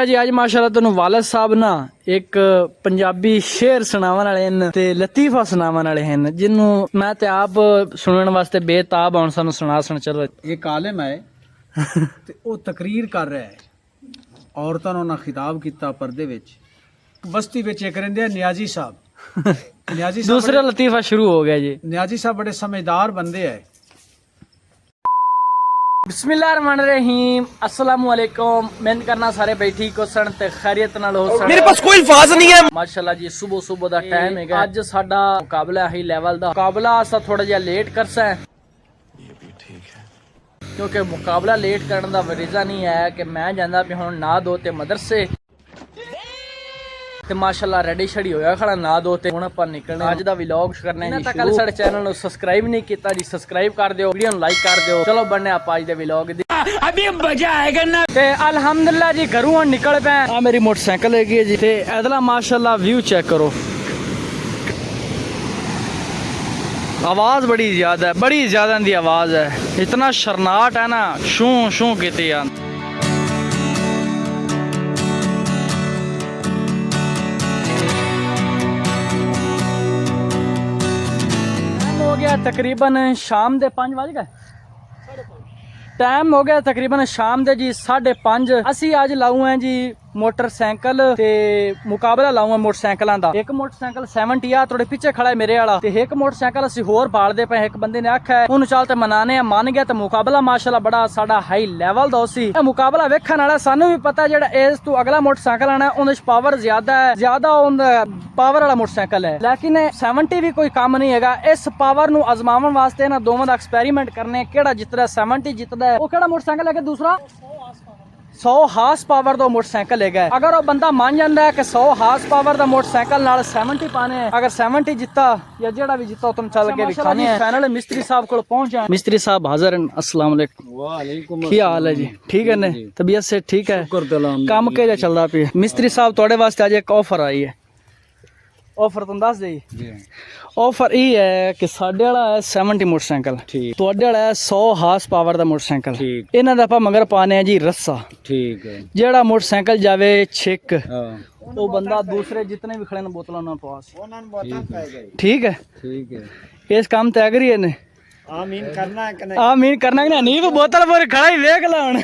जी अज माशाअल्लाह तुहानू वालिद साहब ना एक पंजाबी शेर सुनावन वाले हैं ते लतीफा सुनावन वाले हैं जिन्हों मैं ते आप सुनने वास्ते बेताब हूं सानू सुना चलो। एक आलिम है ते वो तकरीर कर रहा है औरतों ਨੂੰ ਨਾ ਖਿਤਾਬ ਕੀਤਾ ਪਰਦੇ ਵਿੱਚ ਬਸਤੀ ਵਿੱਚ ਇੱਕ ਰਹਿੰਦੇ ਆ ਨਿਆਜ਼ੀ ਸਾਹਿਬ ਨਿਆਜ਼ੀ ਸਾਹਿਬ दूसरा लतीफा शुरू हो गया जी। ਨਿਆਜ਼ੀ ਸਾਹਿਬ बड़े समझदार बंदे है। बिस्मिल्लाहिर्रहमानिर्रहीम अस्सलामु अलैकुम। मेहनत करना सारे बैठ ठीक हो सन ते खैरियत नाल हो सन। मेरे पास कोई अल्फाज नहीं है माशाअल्लाह जी सुबह सुबह दा टाइम है अज साडा मुकाबला हाई लेवल दा मुकाबला असा थोड़ा जिहा लेट करसा है ये भी ठीक है क्योंकि मुकाबला लेट करने दा वरीज़ा नहीं है कि मैं जांदा भी हुण ना दो ते मदरसे ते माशाअल्लाह रेडी शडी होया खड़ा ना दो ते हुण आपां निकलने अज दा व्लॉग करने जी शुरू। साडे चैनल नु सब्सक्राइब नहीं कीता जी सब्सक्राइब कर दियो वीडियो नु लाइक कर दियो। चलो बनने आपां अज दे व्लॉग दी अभी मजा आएगा ना ते अल्हम्दुलिल्लाह जी घरों हुण निकल पे आ मेरी मोटरसाइकिल हैगी जी ते इधला माशाअल्लाह व्यू चेक करो आवाज बड़ी ज्यादा दी आवाज है इतना शर्नाट है ना शू शू कीती यार। हो गया तकरीबन शाम दे 5 बज गए टाइम हो गया तकरीबन शाम दे जी 5:30। असी अज लाऊ हैं जी मोटरसाइकिल ते मुकाबला लाऊ है मोटरसाइकिलों का। एक मोटरसाइकिल 70 आ थोड़े पीछे खड़ा है मेरे वाला ते एक मोटरसाइकिल असी होर बालदे पे। एक बंदे ने आखा है उन्होंने चल ते मनाने मान गया तो मुकाबला माशाल्लाह बड़ा साडा हाई लेवल दा सी। मुकाबला वेखण वाला सानू भी पता जेड़ा एज तो अगला मोटरसाइकिल आना उहदे पावर ज्यादा है पावर वाला मोटरसाइकिल है लेकिन 70 भी कोई काम नहीं हैगा। इस पावर नु आजमावन वास्ते ना दोवां दा एक्सपेरिमेंट करने केड़ा जितदा 70 जितदा है। वो केड़ा मोटरसाइकिल है कि दूसरा 100 हार्स पावर का मोटरसाइकिल है। अगर वो बंदा मान जाता है कि 100 हार्स पावर का मोटरसाइकिल नाल 70 पाने हैं अगर 70 जिता या जेड़ा भी जिता तुम चल के दिखाने हैं। फाइनल मिस्त्री साहब को पहुंचा मिस्त्री साहब हाजिर हैं। अस्सलाम वालेकुम। वालेकुम क्या हाल है जी ठीक है ने तबीयत से ठीक है काम के चलता पे। मिस्त्री साहब थोड़े वास्ते आज एक ऑफर आई है ऑफर तुम दस दे ऑफर ये है कि साडे वाला है 70 मोटरसाइकिल तुहाडे वाला है 100 हार्स पावर का मोटरसाइकिल। इन्हां दा आपां मगर पाने जी रस्सा ठीक है जेड़ा मोटरसाइकिल जावे छिक वो बंदा दूसरे जितने भी खड़े ने बोतलों ना पास ठीक है इस काम ते अगर ही ने आमीन करना है कि नहीं आमीन करना है नहीं वो बोतल पर खड़ा ही देख ला हुन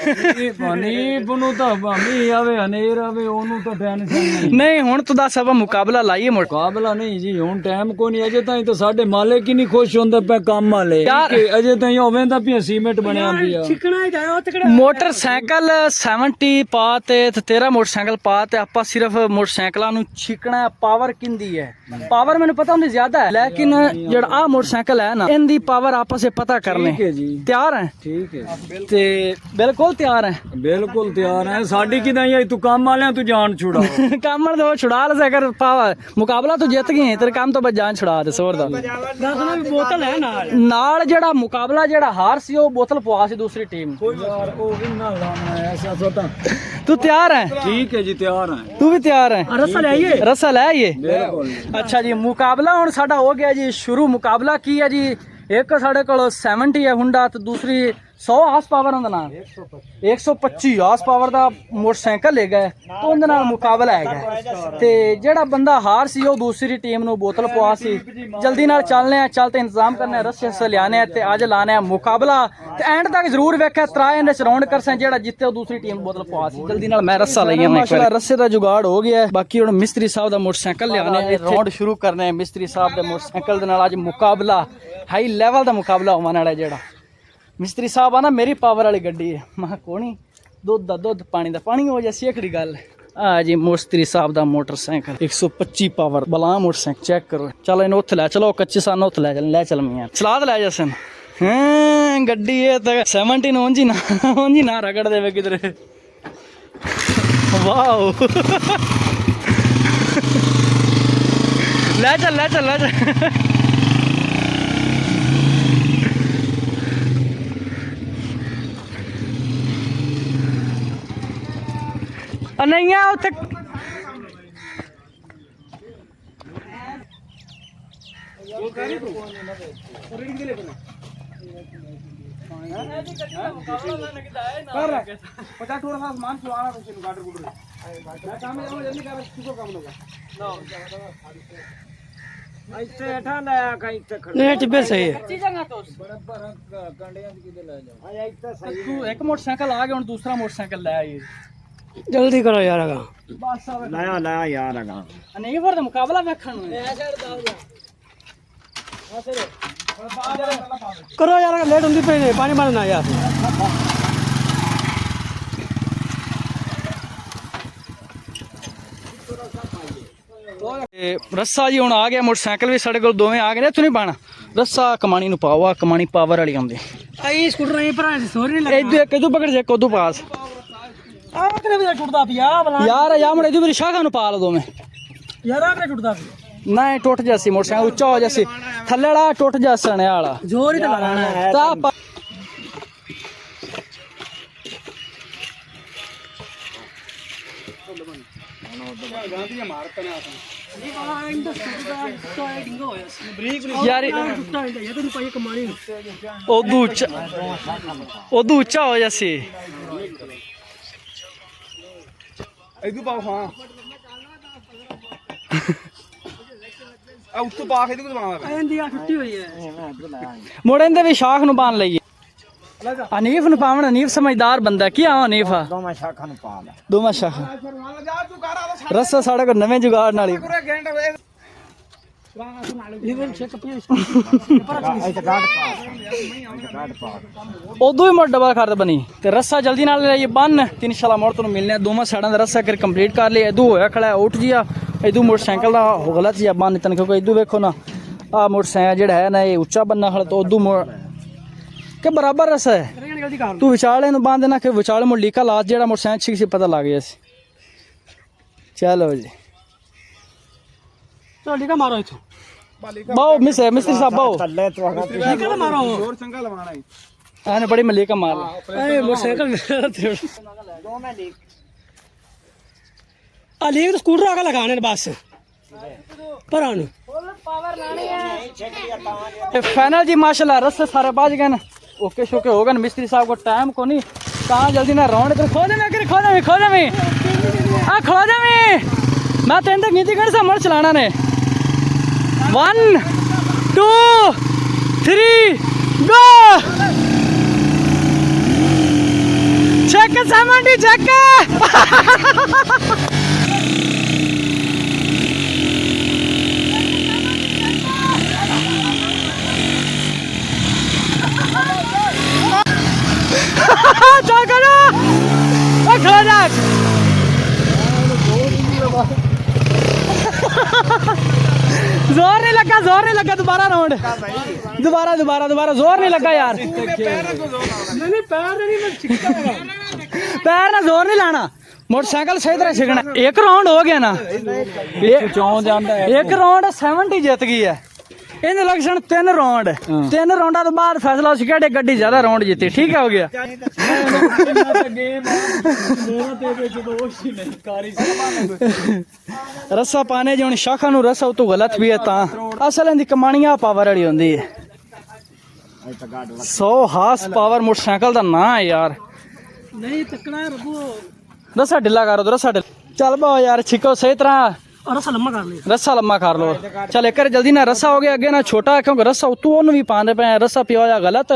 पानी बनु तो भामी आवे हनेर आवे ओनु तो टेंशन नहीं हुन तो दस ਆਪਾਂ ਮੁਕਾਬਲਾ ਲਾਈਏ मुकाबला नहीं जी हुन टाइम को नहीं अजे ताई तो साडे मालिक ही नहीं खुश होंदे पे काम वाले कि अजे ताई होवेंदा पिया सीमेंट बनया पिया छिकना ही जाओ तकड़ा मोटरसाइकिल 70 पा ते तेरा मोटरसाइकिल पा ते ਆਪਾਂ सिर्फ मोटरसाइकिਲਾਂ ਨੂੰ ਛਿਕਣਾ ਪਾਵਰ ਕਿੰਦੀ ਹੈ पावर मैंने पता होंदी ज्यादा है लेकिन जेड़ा आ मोटरसाइकिल है ना इनदी पावर आपस में पता करने तैयार है ठीक है ते बिल्कुल तैयार है साडी की नहीं आई तू काम वाले तू जान छुड़ा काम तो छुड़ा ले अगर पावर मुकाबला तो जीत गए तेरे काम तो बस जान छुड़ा दे सोर दा बोतल है नाल जेड़ा मुकाबला जेड़ा हार सी वो बोतल पवा सी दूसरी टीम यार ओ भी ना लाना है ऐसा सोता तू तैयार है ठीक है जी तैयार है तू भी तैयार है रस्सा ले आइए बिल्कुल। अच्छा जी मुकाबला हुण साडा हो गया जी शुरू। मुकाबला की है जी एक साढ़े को 70 है हुंडा तो दूसरी 100 हार्स पावर होंदा ना 125 हार्स पावर का मोटरसाइकिल है तो उनदे नाल मुकाबला है ते जेड़ा बंदा हार सी वो दूसरी टीम नु बोतल पवा सी। जल्दी नाल चलने हैं चलते इंतजाम करने रस्से से लियाने ते अज लाने मुकाबला ते एंड तक जरूर वेख्या त्रा एंड च राउंड करसे जेड़ा जिते वो दूसरी टीम बोतल पवा सी। जल्दी नाल मैं रस्सा लई आवां माशाल्लाह रस्से दा जुगाड़ हो गया है। बाकी हुण मिस्त्री साहब दा मोटरसाइकिल लियाने राउंड शुरू करने हैं। मिस्त्री साहब दे मोटरसाइकिल दे नाल अज मुकाबला हाई लेवल दा मुकाबला होने वाला जेड़ा मिस्त्री साहब आना मेरी पावर वाली गड्डी है मैं कोनी दुध दा दुध पानी दा पानी हो जाए सेकड़ी गल आ जी मिस्त्री साहब दा मोटरसाइकिल 125 पावर बला मोटरसाइकिल चेक करो। चलो इन उथ लै चलो कच्चे सन उथ ले चल मियां सलाद लै जसन गड्डी है तो 70 ओंजी ना रगड़ देवे किधर वाओ ले चल नहीं है उत्थे पता थोड़ा सा सामान चुराना तो गाटर गुटर नहीं टिब्बे सही है तू एक मोटरसाइकिल आ गया हुन दूसरा मोटरसाइकिल ले आई जल्दी करो यार अगा बस लाया यार अगा नहीं फिर तो मुकाबला वेखण नु करो यार अगा लेट होंदी पे पानी मारना यार रस्सा जी हुन आ गया मोटरसाइकिल भी साढ़े कोल दोवें आ गए ने तू नहीं पाना रस्सा कमानी नु पाओ आ कमानी पावर वाली आंदी आई स्कूटर नहीं पर सोरी नहीं इदू एक इदू पकड़ जे कोदू पास आ कितने बजे टूटदा पिया भला यार या मुड़े इदू मेरी शाखा नु पा लो दोवें यार आ कितने टूटदा पिया नहीं टूट जासी मोटरसाइकिल ऊंचा हो जासी थल्ले वाला टूट जासने वाला जोर ही तो लगाना है ता यार उदू उच्चा हो जासी इदू पाओ हां आ उत्तो पा के इदू दबावा एंदी आ छुट्टी हुई है मुड़े इंदे भी शाख नु बांध लईए अनीफ नु पावण अनीफ समझदार बंदा की आ अनीफ दोमा शाखा नु पा ले दोमा शाख रस्सा साढ़े को नवे जुगाड़ नाली इवन चेक पिया उदू ही मोड़ डबल कर बनी ते रस्सा जल्दी नाल ले बन तीन शाला मोड़ तू मिलने दोवां साइडां दा रस्सा कर कंप्लीट कर लिया इदू होया खड़ा उठ जिया इदू मोटरसाइकिल दा गलत जिया बन तन क्योंकि इदू वेखो ना आ मोटरसाइकिल जेड़ा है ना ये ऊंचा बनना खड़ा तो उदू मोड़ के बराबर रस्सा है तू विचाले नु बांध देना के विचाले मोड़ लीका लास्ट जेड़ा मोटरसाइकिल ठीक से पता लग गया चलो जी तो लीका मारो इथों बाओ मिस्त्री साहब बाओ लीका मारो जोर संगा लवाना है आने बड़ी मल्लिका मार ए मोटरसाइकिल मेरा थे दो में लीक आ लीक तो स्कूटर आगे लगाने ने बस पर आनु फाइनल जी माशाल्लाह रस्से सारे बाज गए ना ओके शोके हो गए मिस्त्री साहब को टाइम को नहीं कहाँ जल्दी ना राउंड कर खो दे मैं खो दे आ खो दे मैं तेन तक गिनती कर सा मर चलाना ने 1 2 3 गो चेक 70 चेक चल करो खड़ा जा जोर नहीं लगा दोबारा राउंड दोबारा जोर नहीं लगा यार नहीं पैर नहीं पैर ना जोर नहीं लाना मोटरसाइकिल सही तरह सीखना एक राउंड हो गया ना एक राउंड 70 जीत गई है इन इलेक्शन 3 राउंड 3 राउंडा तो बाद फैसला हो सके गड्डी ज्यादा राउंड जीती ठीक है हो गया रस्सा पाने जो शाखा नु रस्सा तो गलत भी है ता असल इनकी कमानियां पावर वाली होंदी है 100 हार्स पावर मोटरसाइकिल दा ना है यार नहीं तकना रबो रस्सा ढिला करो तो रस्सा चल बा यार छिको सही तरह और रस्सा लम्मा कर ले रस्सा लम्मा कर लो चल एक जल्दी ना रस्सा हो गया अगे ना छोटा है क्योंकि रस्सा उतू ओनू भी पाने पे रस्सा पिया होया गलत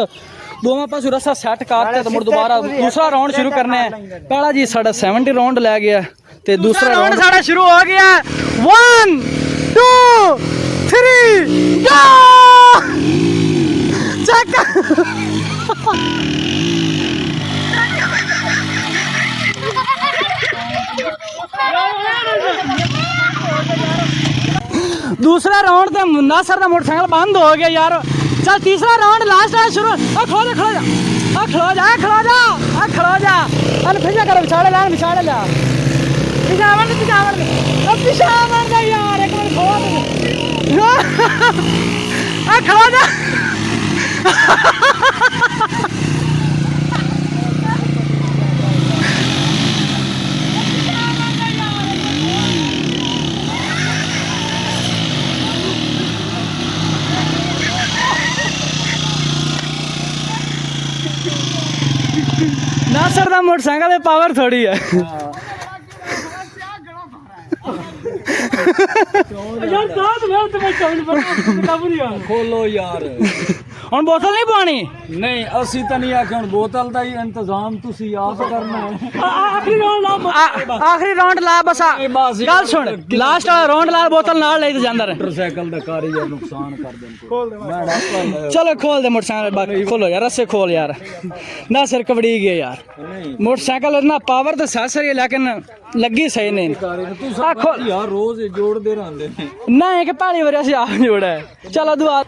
दोवां पासों रस्सा सेट करते तो मुड़ दोबारा दूसरा राउंड शुरू करना है पहला जी साडा 70 राउंड ले गया ते दूसरा राउंड साडा शुरू हो गया 1 2 3 गो चेक दूसरा राउंड तो नासर का मोटरसाइकिल बंद हो गया यार चल तीसरा राउंड लास्ट है शुरू खड़ो जा फिजा कर बिछाड़े ला पिछावन का यार एक मिनट खड़ो जा नासर का मोटरसाइकिल पावर थोड़ी है यार दांत मेरे तो मैं चावल बना पूरी यार ਖੋਲੋ ਯਾਰ ਹੁਣ ਬੋਤਲ ਨਹੀਂ ਪਾਣੀ ਨਹੀਂ ਅਸੀਂ ਤਾਂ ਨਹੀਂ ਆਖਿਆ ਹੁਣ ਬੋਤਲ ਦਾ ਹੀ ਇੰਤਜ਼ਾਮ ਤੁਸੀਂ ਆਪ ਕਰਨਾ ਹੈ आखिरी राउंड ला ਆਖਰੀ ਰਾਉਂਡ ਲਾ ਬਸ ਗੱਲ ਸੁਣ ਲਾਸਟ ਵਾਲਾ ਰਾਉਂਡ ਲਾ ਬੋਤਲ ਨਾਲ ਲੈ ਤੇ ਜਾਂਦਾ ਰਹੇ ਮੋਟਰਸਾਈਕਲ ਦਾ ਕਾਰੀਗਰ ਨੁਕਸਾਨ ਕਰ ਦੇਣ ਚਲੋ ਖੋਲ ਦੇ ਮੋਟਰਸਾਈਕਲ ਬਾਕੀ ਖੋਲੋ ਯਾਰ ਰੱਸੇ ਖੋਲ ਯਾਰ ਨਾ ਸਿਰ ਕਬੜੀ ਗਿਆ ਯਾਰ मोटरसाइकिल इतना पावर तो सही है लेकिन लगी सही नहीं यार रोज जोड़ते रहते हैं ना है कि पहली बार ਅਸੀਂ ਆਪ ਜੋੜਾ ਹੈ ਚਲੋ ਦੁਆ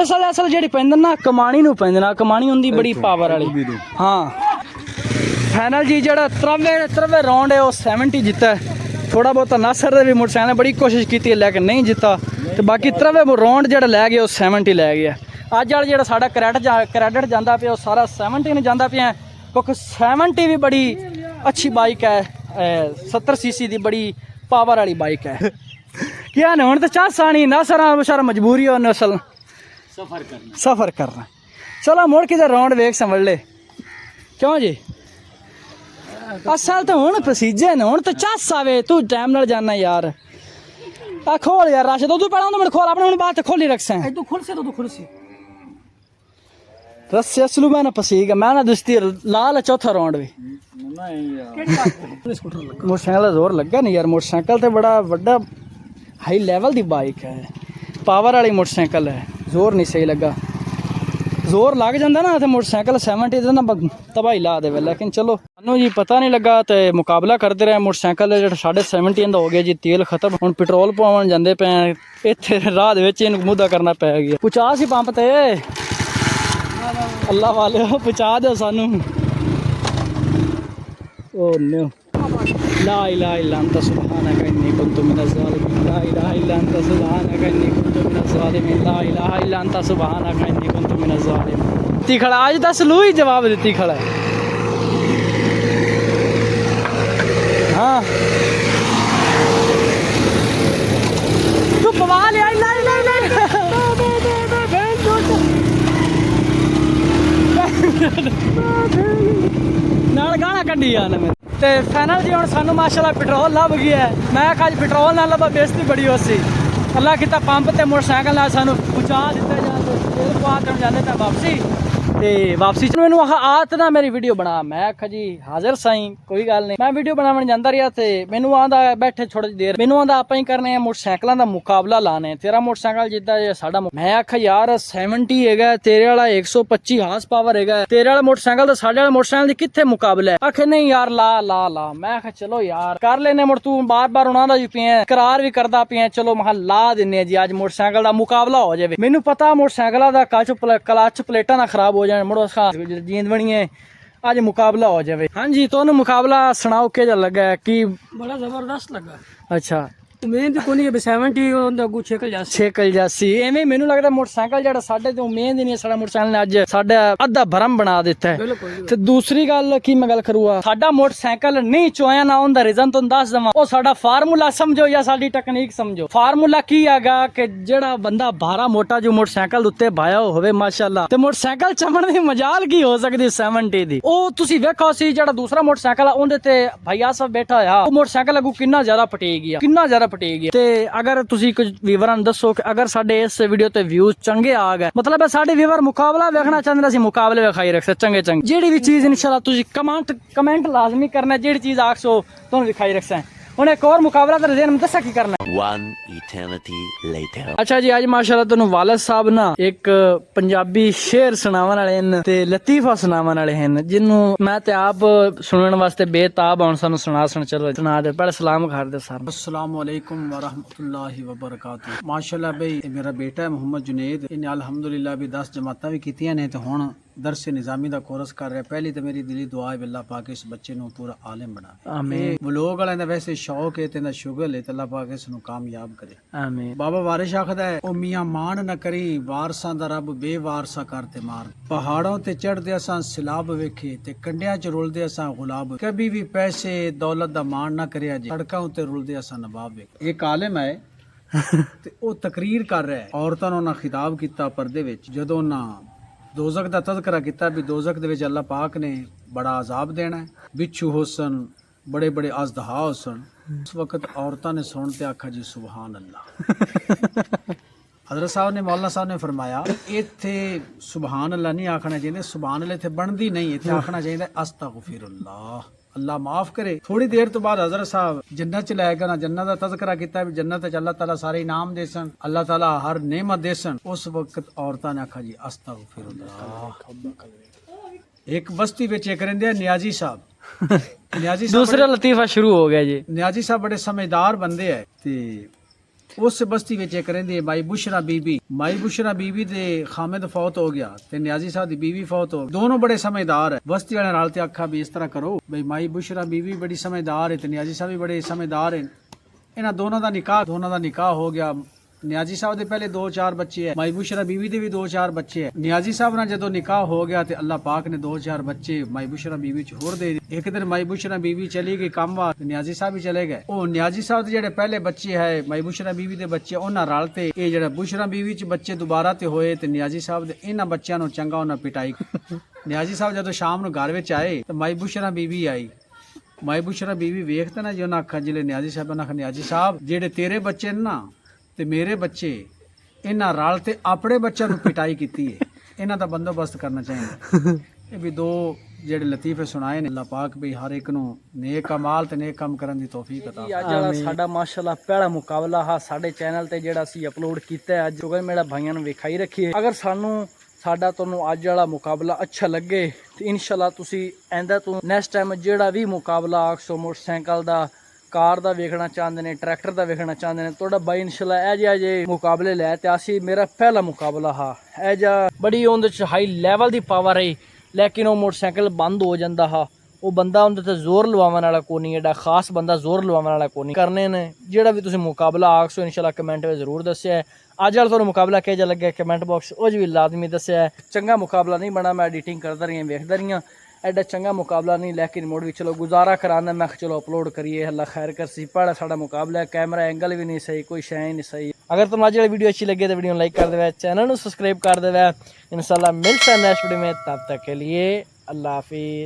ਅਸਲ ਜਿਹੜੀ ਪੈਂਦਾ ਨਾ ਕਮਾਣੀ ਨੂੰ ਪੈਂਦਾ ਨਾ ਕਮਾਣੀ ਹੁੰਦੀ ਬੜੀ ਪਾਵਰ ਵਾਲੀ ਹਾਂ ਫਾਈਨਲ ਜੀ ਜਿਹੜਾ 93 ਰਾਉਂਡ ਹੈ ਉਹ 70 ਜਿੱਤਾ ਥੋੜਾ ਬਹੁਤ ਨਾਸਰ ਦੇ ਵੀ ਮੋਟਰਸਾਈਕਲ ਨੇ ਬੜੀ ਕੋਸ਼ਿਸ਼ ਕੀਤੀ ਲੇਕਿਨ ਨਹੀਂ ਜਿੱਤਾ ਤੇ ਬਾਕੀ 93 ਰਾਉਂਡ ਜਿਹੜਾ ਲੈ ਗਿਆ ਉਹ 70 ਲੈ ਗਿਆ ਅੱਜ ਵਾਲਾ ਜਿਹੜਾ ਸਾਡਾ ਕ੍ਰੈਡਿਟ ਜਾਂਦਾ ਪਿਆ ਉਹ ਸਾਰਾ 70 ਨੂੰ ਜਾਂਦਾ ਪਿਆ क्योंकि 70 भी बड़ी अच्छी बाइक है 70 सीसी दी बड़ी पावर वाली बाइक है क्या ना तो चाह सानी ना सारा मजबूरी है असल सफ़र करना चलो मुड़ किधर राउंड वेख समझ ले क्यों जी असल तो हूँ प्रसीजे ने हूँ तो चस आवे तू टाइम नाल जाना यार आ खोल यार राशि तू पड़ा मेरे खोल अपने बात खोली रख से तू खुल से तो तू खुल से रस्से असलू मैं ना पसीगा मैं ना दुस्ती लाल चौथा राउंड भी मोटरसाइकिल जोर लगा नहीं यार मोटरसाइकिल तो बड़ा बड़ा हाई लेवल दी बाइक है पावर वाली मोटरसाइकिल है जोर नहीं सही लगा जोर लग जाता ना तो मोटरसाइकिल 70 ना तबाही ला दे लेकिन चलो सानू जी पता नहीं लगा तो मुकाबला करते रहे मोटरसाइकिल जो 70 हो गया जी तेल खत्म हुण पेट्रोल पवाउण जांदे पे इत्थे राह दे विच इहनूं मुद्दा करना पै गया 50 ही पंप ते अल्लाह वाले पहुँचा दो सानू ओ नो ला इलाहा इल्ला अंत सुब्हानक इन्नी कुन्तु मिनज़ ज़ालिमीन ला इलाहा इल्ला अंत सुब्हानक इन्नी कुन्तु मिनज़ ज़ालिमीन ला इलाहा इल्ला अंत सुब्हानक इन्नी कुन्तु मिनज़ ज़ालिमीन ती खड़ा आज दस लू ही जवाब देती खड़ा है हाँ तू बवाल यार ला ला ला ਨਾਲ ਗਾਣਾ ਕੱਢੀ ਆ ਨਾ ਤੇ ਫਾਈਨਲ ਜੀ ਹੁਣ ਸਾਨੂੰ ਮਾਸ਼ਾਅੱਲਾ ਪੈਟਰੋਲ ਲੱਭ ਗਿਆ ਮੈਂ ਅੱਜ ਪੈਟਰੋਲ ਨਾਲ ਲੱਭਾ ਬੇਇੱਜ਼ਤੀ ਬੜੀ ਹੋਸੀ ਅੱਲਾ ਕੀਤਾ ਪੰਪ ਤੇ ਮੋਟਰਸਾਈਕਲ ਨਾਲ ਸਾਨੂੰ ਪਹੁੰਚਾ ਦਿੱਤਾ ਜਾਂਦੇ ਤੇਲ ਪਵਾ ਕੇ ਜਾਂਦੇ ਤਾਂ ਵਾਪਸੀ ਤੇ ਵਾਪਸੀ ਚ ਮੈਨੂੰ ਆਤ ਨਾ ਮੇਰੀ ਵੀਡੀਓ ਬਣਾ ਮੈਂ ਆਖਿਆ ਜੀ ਹਾਜ਼ਰ ਸਾਈਂ ਕੋਈ ਗੱਲ ਨਹੀਂ ਮੈਂ ਵੀਡੀਓ ਬਣਾਉਣ ਜਾਂਦਾ ਰਿਹਾ ਤੇ ਮੈਨੂੰ ਆਂਦਾ ਬੈਠੇ ਥੋੜੀ ਜਿਹੀ ਦੇਰ ਮੈਨੂੰ ਆਂਦਾ ਆਪਾਂ ਹੀ ਕਰਨੇ ਆ ਮੋਟਰਸਾਈਕਲਾਂ ਦਾ ਮੁਕਾਬਲਾ ਲਾਣੇ ਤੇਰਾ ਮੋਟਰਸਾਈਕਲ ਜਿੱਦਾਂ ਸਾਡਾ ਮੈਂ ਆਖਿਆ ਯਾਰ 70 ਹੈਗਾ ਤੇਰੇ ਵਾਲਾ 125 ਹਾਰਸ ਪਾਵਰ ਹੈਗਾ ਤੇਰੇ ਵਾਲਾ ਮੋਟਰਸਾਈਕਲ ਤੇ ਸਾਡੇ ਵਾਲਾ ਮੋਟਰਸਾਈਕਲ ਦੀ ਕਿੱਥੇ ਮੁਕਾਬਲਾ ਹੈ ਆਖੇ ਨਹੀਂ ਯਾਰ ਲਾ ਮੈਂ ਆਖਿਆ ਚਲੋ ਯਾਰ ਕਰ ਲੈਨੇ ਮੁੜ ਤੂੰ ਬਾਰ ਉਹਨਾਂ ਦਾ ਜੀ ਪਿਆ ਇਕਰਾਰ ਵੀ ਕਰਦਾ ਪਿਆ ਚਲੋ ਮਹਾ ਲਾ ਦਿੰਨੇ ਜੀ ਅੱਜ ਮੋਟਰਸਾਈਕਲ ਦਾ ਮੁਕਾਬਲਾ ਹੋ ਜਾਵੇ ਮੈਨੂੰ ਪਤਾ ਮੋਟਰਸਾਈਕਲਾਂ ਦਾ ਕਲਚ ਪਲੇਟਾਂ ਨਾ ਖਰਾਬ ਹੋ मुड़ो जींद बनी है आज मुकाबला हो जाए हाँ जी तो मुकाबला सुनाओ क्या लगा है कि बड़ा जबरदस्त लगा अच्छा उम्मीद को नहीं 70 ਉਹਦਾ ਅਗੂ ਛੇਕਲ ਜਾਸੀ ਐਵੇਂ ਮੈਨੂੰ ਲੱਗਦਾ ਮੋਟਰਸਾਈਕਲ ਜਿਹੜਾ ਸਾਡੇ ਤੋਂ ਉਮੀਦ ਹੀ ਨਹੀਂ ਸਾਡਾ ਮੋਟਰਸਾਈਕਲ ਨੇ ਅੱਜ ਸਾਡਾ ਅੱਧਾ ਭਰਮ ਬਣਾ ਦਿੱਤਾ ਹੈ ਤੇ ਦੂਸਰੀ ਗੱਲ ਕੀ ਮੈਂ ਗੱਲ ਕਰੂਆ ਸਾਡਾ ਮੋਟਰਸਾਈਕਲ ਨਹੀਂ ਚੋਇਆ ਨਾ ਉਹਦਾ ਰੀਜ਼ਨ ਤੁਹਾਨੂੰ ਦੱਸ ਦਵਾਂ ਉਹ ਸਾਡਾ ਫਾਰਮੂਲਾ ਸਮਝੋ ਜਾਂ ਸਾਡੀ ਟੈਕਨੀਕ ਸਮਝੋ ਫਾਰਮੂਲਾ ਕੀ ਹੈਗਾ ਕਿ ਜਿਹੜਾ ਬੰਦਾ ਭਾਰਾ ਮੋਟਾ ਜੋ ਮੋਟਰਸਾਈਕਲ ਉੱਤੇ ਭਾਇਆ ਹੋਵੇ ਮਾਸ਼ਾਅੱਲਾ ਤੇ ਮੋਟਰਸਾਈਕਲ ਚਮਣ ਦੀ ਮਜਾਲ ਕੀ ਹੋ ਸਕਦੀ 70 ਦੀ ਉਹ ਤੁਸੀਂ ਵੇਖੋ ਸੀ ਜਿਹੜਾ ਦੂਸਰਾ ਮੋਟਰਸਾਈਕਲ ਆ ਉਹਦੇ ਤੇ ਭਾਈਆ ਸਾਹਿਬ ਬੈਠਾ ਹੋਇਆ ਉਹ ਮੋਟਰਸਾਈਕਲ ਅਗੂ ਕਿੰਨਾ ਜ਼ਿਆਦਾ ਪਟੇ ਗਿਆ ਕਿੰਨਾ ਜ਼ਿਆਦਾ ਪਟੇ ਗਿਆ ਤੇ ਅਗਰ ਤੁਸੀਂ ਕੁਝ ਵਿਵਰਨ ਦੱਸੋ ਕਿ ਅਗਰ ਸਾਡੇ ਇਸ ਵੀਡੀਓ ਤੇ ਵਿਊਜ਼ ਚੰਗੇ ਆ ਗਏ ਮਤਲਬ ਸਾਡੇ ਵੀਵਰ ਮੁਕਾਬਲਾ ਵੇਖਣਾ ਚਾਹੁੰਦੇ ਅਸੀਂ ਮੁਕਾਬਲੇ ਵਿਖਾਈ ਰੱਖ ਚੰਗੇ ਜਿਹੜੀ ਵੀ ਚੀਜ਼ ਇਨਸ਼ਾਅੱਲਾ ਤੁਸੀਂ ਕਮੈਂਟ ਲਾਜ਼ਮੀ ਕਰਨਾ ਜਿਹੜੀ ਚੀਜ਼ ਆਖਸੋ ਤੁਹਾਨੂੰ ਵਿਖਾਈ ਰੱਖਸਾਂ ਹੁਣ ਇੱਕ ਹੋਰ ਮੁਕਾਬਲਾ ਤੇ ਰਜ਼ੀਨ ਦੱਸਾ ਕੀ ਕਰਨਾ One eternity later. ਅੱਛਾ ਜੀ ਅੱਜ ਮਾਸ਼ਾਅੱਲਾ ਤੁਹਾਨੂੰ ਵਾਲਦ ਸਾਹਿਬ ਨਾ ਇੱਕ ਪੰਜਾਬੀ ਸ਼ੇਰ ਸੁਣਾਉਣ ਵਾਲੇ ਹਨ ਤੇ ਲਤੀਫਾ ਸੁਣਾਉਣ ਵਾਲੇ ਹਨ ਜਿਹਨੂੰ ਮੈਂ ਤੇ ਆਪ ਸੁਣਨ ਵਾਸਤੇ ਬੇਤਾਬ ਹਾਂ ਸਾਨੂੰ ਸੁਣਾ ਚਲੋ ਸੁਣਾ ਦੇ ਪਹਿਲੇ ਸਲਾਮ ਕਰ ਦੇ ਸਰ अस्सलाम वालेकुम व रहमतुल्लाहि व बरकातुहू माशाअल्लाह भाई ये मेरा बेटा है मोहम्मद जुनेद इन्हें अल्हम्दुलिल्लाह भी 10 जमातां भी कीतियां ने ते हुण दरस निज़ामी दा कोर्स कर रहा पहली तो मेरी दिली दुआ है अल्लाह पाक इस बच्चे ਨੂੰ पूरा आलिम बना आमीन व्लोग वाले ਦਾ ਵੈਸੇ ਸ਼ੌਕ ਹੈ ਤੇ ਨਾ ਸ਼ੁਗਲ ਹੈ ਤੇ ਅੱਲਾਹ ਪਾਕ ਇਸ ਨੂੰ ਕਾਮਯਾਬ ਕਰੇ ਆਮੀਨ ਬਾਬਾ ਵਾਰਿਸ਼ ਆਖਦਾ ਹੈ ਉਹ ਮੀਆਂ ਮਾਣ ਨਾ ਕਰੀ ਵਾਰਸਾਂ ਦਾ ਰੱਬ ਬੇਵਾਰਸਾ ਕਰਤੇ ਮਾਰ ਪਹਾੜੋਂ ਤੇ ਚੜਦੇ ਅਸਾਂ ਸਿਲਾਬ ਵੇਖੇ ਤੇ ਕੰਡਿਆਂ ਚ ਰੁਲਦੇ ਅਸਾਂ ਗੁਲਾਬ ਕभी ਵੀ ਪੈਸੇ ਦੌਲਤ ਦਾ ਮਾਣ ਨਾ ਕਰਿਆ ਜੇ ਸੜਕਾਂ ਉੱਤੇ ਰੁਲਦੇ ਅਸਾਂ ਨਵਾਬ ਵੇਖ ਇੱਕ ਆਲਿਮ ਹੈ ਤੇ ਉਹ ਤਕਰੀਰ ਕਰ ਰਿਹਾ ਹੈ ਔਰਤਾਂ ਨੂੰ ਨਾ ਖਿਤਾਬ ਕੀਤਾ ਪਰਦੇ ਵਿੱਚ ਜਦੋਂ ਨਾ ਦੋਜ਼ਖ ਦਾ ਤਜ਼ਕਰਾ ਕੀਤਾ ਵੀ ਦੋਜ਼ਖ ਦੇ ਵਿੱਚ ਅੱਲਾਹ ਪਾਕ ਨੇ ਬੜਾ ਅਜ਼ਾਬ ਦੇਣਾ ਹੈ ਬਿੱਛੂ ਹੁਸਨ बड़े बड़े अजदहा हुसन ਉਸ ਵਕਤ ਔਰਤਾਂ ਨੇ ਸੁਣ ਤੇ ਆਖਿਆ ਜੀ ਸੁਭਾਨ ਅੱਲਾ। हजरत साहब ने मौलाना साहब ने फरमाया इत्थे सुभान अल्लाह नहीं आखना चाहिए, सुभान अल्लाह इत्थे बनदी नहीं, इत्थे आखना चाहिए अस्तगफिरुल्लाह, अल्लाह माफ करे। थोड़ी देर तो बाद हजरत साहब जन्नत च लै गए ना, जन्नत का तज़किरा किया भी जन्नत च अल्लाह ताला सारे इनाम दे सन, अल्लाह ताला हर नेमत दे सन। उस वक्त औरतां ने आखा जी अस्तगफिरुल्लाह। एक बस्ती विच एक रहिंदे नियाजी साहब, नियाजी साहब दूसरा लतीफा शुरू हो गया जी। नियाजी साहब बड़े समझदार बंदे है ते उस बस्ती विच एक रहिंदी है माई बुशरा बीबी। माई बुशरा बीबी दे खामिद फौत हो गया ते नियाजी साहब दी बीवी फौत हो गई। दोनों बड़े समझदार है। बस्ती वाले नाल ते आखा भी इस तरह करो भाई माई बुशरा बीवी बड़ी समझदार है ते नियाजी साहब भी बड़े समझदार है, इन्हां दोनों दा निकाह हो गया। नियाजी साहब दे पहले 2-4 बच्चे है, माई बुशरा बीवी दे भी 2-4 बच्चे है। नियाजी साहब नाल जदों निकाह हो गया ते अल्लाह पाक ने 2-4 बच्चे माई बुशरा बीवी च होर दे दिए। एक दिन माई बुशरा बीवी चली गई काम वा, नियाजी साहब भी चले गए। ओ नियाजी साहब दे जेड़े पहले बच्चे है माई बुशरा बीवी दे बच्चे, उन्हां रल ते ये जेड़ा बुशरा बीवी च बच्चे दोबारा ते होए ते नियाजी साहब दे इन्हां बच्चों नूं चंगा उन्हां पिटाई। नियाजी साहब जदों शाम नूं घर विच आए ते माई बुशरा बीवी आई। माई बुशरा बीवी वेखते ना जी उन्हां आखा जिले नियाजी साहब ने आखा नियाजी साहब जेड़े तेरे बच्चे ने ना ते मेरे बच्चे इन्हां रल ते अपने बच्चों नूं पिटाई कीती है, इन्हां दा बंदोबस्त करना चाहिए। ये भी दो जेड़े लतीफे सुनाए ने, अल्लाह पाक भी हर एक नूं नेक अमाल ते नेक काम करन दी तौफीक अता ਅੱਜ ਵਾਲਾ ਸਾਡਾ ਮਾਸ਼ਾਅੱਲਾ ਪਹਿਲਾ ਮੁਕਾਬਲਾ ਹਾ ਸਾਡੇ ਚੈਨਲ ਤੇ ਜਿਹੜਾ ਅਸੀਂ ਅਪਲੋਡ ਕੀਤਾ ਹੈ ਅੱਜ, ਜੋ ਮੇਰਾ ਭਾਈਆਂ ਨੂੰ ਵਿਖਾਈ ਰੱਖੀਏ। ਅਗਰ ਸਾਡਾ ਤੁਹਾਨੂੰ ਅੱਜ ਵਾਲਾ ਮੁਕਾਬਲਾ ਅੱਛਾ ਲੱਗੇ ਤੇ ਇਨਸ਼ਾਅੱਲਾ ਤੁਸੀਂ ਐਂਦਾ ਤੋਂ ਨੈਕਸਟ ਟਾਈਮ ਜਿਹੜਾ ਵੀ ਮੁਕਾਬਲਾ ਆਖਸੋ ਮੋਟਰਸਾਈਕਲ ਦਾ, ਕਾਰ ਦਾ ਵੇਖਣਾ ਚਾਹੁੰਦੇ ਨੇ, ਟਰੈਕਟਰ ਦਾ ਵੇਖਣਾ ਚਾਹੁੰਦੇ ਨੇ, ਤੁਹਾਡਾ ਬਾਈ ਇਨਸ਼ਾਅੱਲਾ ਇਹ ਜਿਹੇ ਮੁਕਾਬਲੇ ਲੈ ਤੇ ਅਸੀਂ ਮੇਰਾ ਪਹਿਲਾ ਮੁਕਾਬਲਾ ਹਾ ਇਹ ਜਿਹਾ ਬੜੀ ਉਹਦੇ ਚ ਹਾਈ ਲੈਵਲ ਦੀ ਪਾਵਰ ਹੈ, ਲੇਕਿਨ ਉਹ ਮੋਟਰਸਾਈਕਲ ਬੰਦ ਹੋ ਜਾਂਦਾ ਹਾ। ਉਹ ਬੰਦਾ ਉਹਦੇ ਤੇ ਜ਼ੋਰ ਲਵਾਉਣ ਵਾਲਾ ਕੋਈ ਨਹੀਂ, ਐਡਾ ਖਾਸ ਬੰਦਾ ਜ਼ੋਰ ਲਵਾਉਣ ਵਾਲਾ ਕੋਈ ਨਹੀਂ। ਕਰਨੇ ਨੇ ਜਿਹੜਾ ਵੀ ਤੁਸੀਂ ਮੁਕਾਬਲਾ ਆਖਸੋ ਇਨਸ਼ਾਅੱਲਾ ਕਮੈਂਟ ਵਿੱਚ ਜ਼ਰੂਰ ਦੱਸਿਆ। ਅੱਜ ਵਾਲਾ ਤੁਹਾਨੂੰ ਮੁਕਾਬਲਾ ਕਿਹੋ ਜਿਹਾ ਲੱਗਿਆ ਕਮੈਂਟ ਬਾਕਸ ਉਹ ਵੀ ਲਾਜ਼ਮੀ ਦੱਸਿਆ। ਚੰਗਾ ਮੁਕਾਬਲਾ ਨਹੀਂ ਬਣਾ, ਮੈਂ ਐਡੀਟਿੰਗ ਕਰਦਾ ਰਹੀਆਂ ਵੇਖਦਾ ਰਹੀਆਂ, ਐਡਾ ਚੰਗਾ ਮੁਕਾਬਲਾ ਨਹੀਂ, ਲੇਕਿਨ ਮੁੜ ਵੀ ਚਲੋ ਗੁਜ਼ਾਰਾ ਕਰਾਂਦਾ ਮੈਂ ਚਲੋ ਅਪਲੋਡ ਕਰੀਏ। ਅੱਲਾ ਖੈਰ ਕਰਸੀ। ਪੜਾ ਸਾਡਾ ਮੁਕਾਬਲਾ, ਕੈਮਰਾ ਐਂਗਲ ਵੀ ਨਹੀਂ ਸਹੀ, ਕੋਈ ਸ਼ੈ ਹੀ ਨਹੀਂ ਸਹੀ। ਅਗਰ ਤੁਹਾਨੂੰ ਅੱਜ ਵਾਲੀ ਵੀਡੀਓ अच्छी लगे तो वीडियो लाइक कर देवे, चैनल को सब्सक्राइब कर देवे। इंशाल्लाह मिलता है नेक्स्ट वीडियो में, तब तक के लिए अल्लाह हाफिज़।